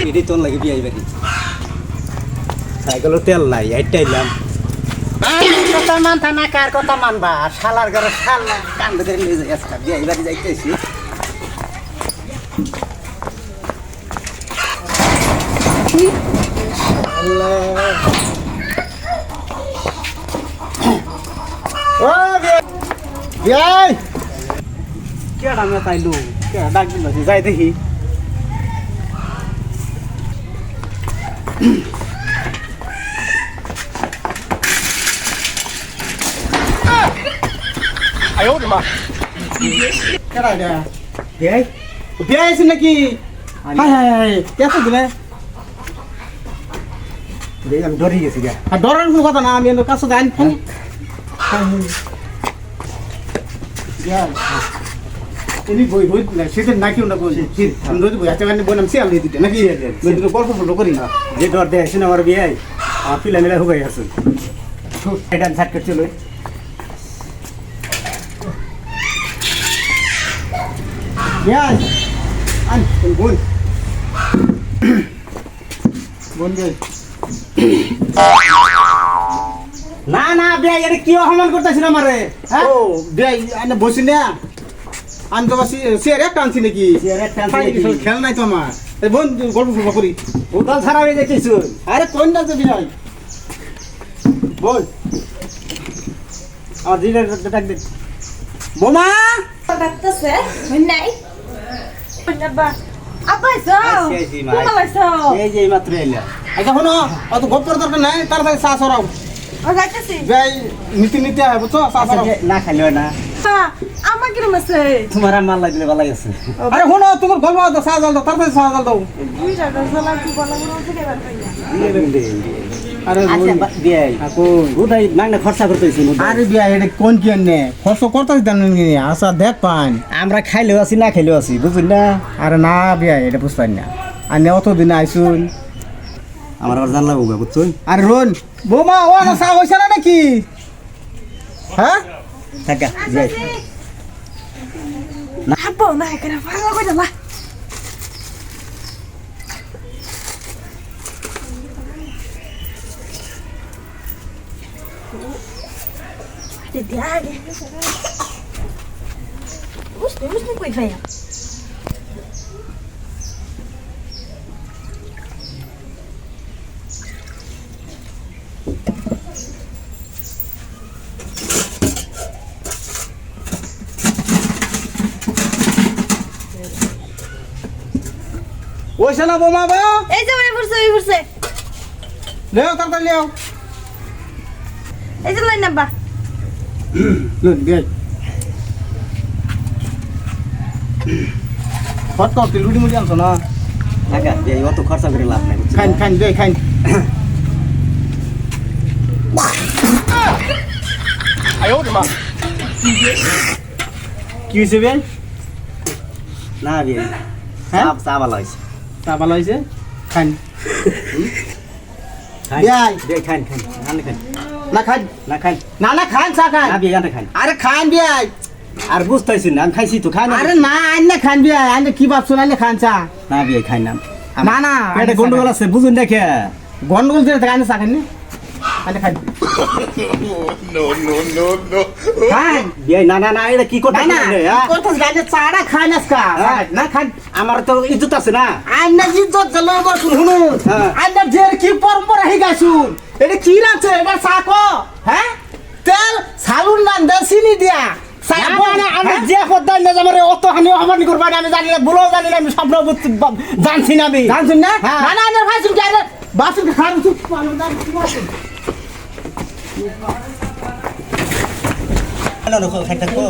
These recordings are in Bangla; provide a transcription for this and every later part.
এটাই তোর লাগে বিয়ে বাড়ি সাইকেলের তেল নাই এটাইলাম কথা মানতা না কার কথা মানবা শালার ঘরে শাল কান্দ করে নিয়ে যাই আজকে বিয়ে বাড়ি যাইতেছি ও বিয়ে কেডা মে তাইলু কেডা ডাক দিল যাই দেখি আয়ো মা কেডা দে বিয়ে বিয়ে আইছ নাকি হাই হাই কেসে দিলে দেখ আমি ডরি গেছি গা আর ডরার কোনো কথা না আমি এর কাছে যাই ফোন ini boy season নাকি ওনা বল আমি রোজ বই আচ্ছা মানে বললাম সিয়াল দিতে নাকি দুটো গল্প ফটো করি না যে ডর দেয় শুনে আমার বিয়ে পিলা মিলা হয়ে গেছে এটা ঝাটকা চলো বিয়ে আন বোন বোন গে না না বিয়ে এর কি অপমান করতেছিল আমারে হ্যাঁ ও বিয়ে আনে বসি না আমি তো সিয়ার একটা আনছি নাকি খেল নাই তো আমার বোন গল্প ফুলবা করি উদাল ছাড়া হয়ে যাইতেছ আরে কোন না যাবি নাই বল আমার দিনের ডাক দে বোমা ডাকতেছে নাই বাবা আপা যাও কোন লাইছো এই যে মাত্র এলা আচ্ছা শোনো অত গপ করার দরকার নাই তার সাথে চা সরাও ও যাইতেছি যাই নীতি নীতি হবে তো চা সরাও না খাইলো না আমার কিরম আছে তোমার মাল লাগলে ভালো আছে আরে শোনো তোমার গল্প দাও চা জল দাও তার সাথে চা জল দাও দুই টাকা জ্বালা কি বলা বলা থেকে বার পাইয়া আরে বিয়ে কোন গোটাই মাগনা খরচা করতেছি আরে বিয়ে এটা কোন কি নে খরচ করতেছি জানেন কি আচ্ছা দেখ পান আমরা খাইলেও আছি না খাইলেও আছি বুঝুন না আরে না বিয়ে এটা বুঝতেন না আর নে অত দিন আইসুন আমার আবার জানলা বুঝা বুঝছুন আরে রোন বোমা ও না চা হইছে না নাকি হ্যাঁ থাকা যাই না আপা না করে ভালো করে দাও de diária. Gostei de coisa velha. Oi, você não vai mais vai? Ei, você. Leo, tá Leo. Ei, você não vai. Good, good. Hot coffee, ludi मुझे आम सुना. Agak, dia itu waktu khorsa beri lap nih. Kan, dia kan. Ayo, cuma. Kau sih ben? Nah, ben. Sab lois. Sab lois ya? Kan. Dia kan. Ane kan. না খান না খান চা খান না বিয়ে খান আরে খান বিয়ে আর বুঝতেছি না আমি খাইছি তো খান আরে না আন্না খান বিয়ে আন্না কি ভাবছো না খান চা না বিয়ে খাই না না না পেটে গন্ডগোল আছে বুঝুন দেখে গন্ডগোল যেটা খান চা খান আন্না খান নো খান বিয়ে না এটা কি করতে না করতে গানে চাড়া খান আজকা না খান আমার তো ইজ্জত আছে না আন্না ইজ্জত জলো গো শুনুন আন্না যে কি পরম্পরা হে গাছুন এটা কি রাখছে এটা সাকো হ্যাঁ তেল সালুন না দেশিনি দিয়া সাকো না আমি যে কথা না আমারে অত হানি হানি করবা আমি জানি না বলো জানি না আমি স্বপ্ন জানছি না আমি জানছেন না না না ভাইছুন কি আরে বাসুন খান চুপ পালো না কি আছে হ্যালো দেখো খাইতে কো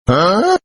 হ্যাঁ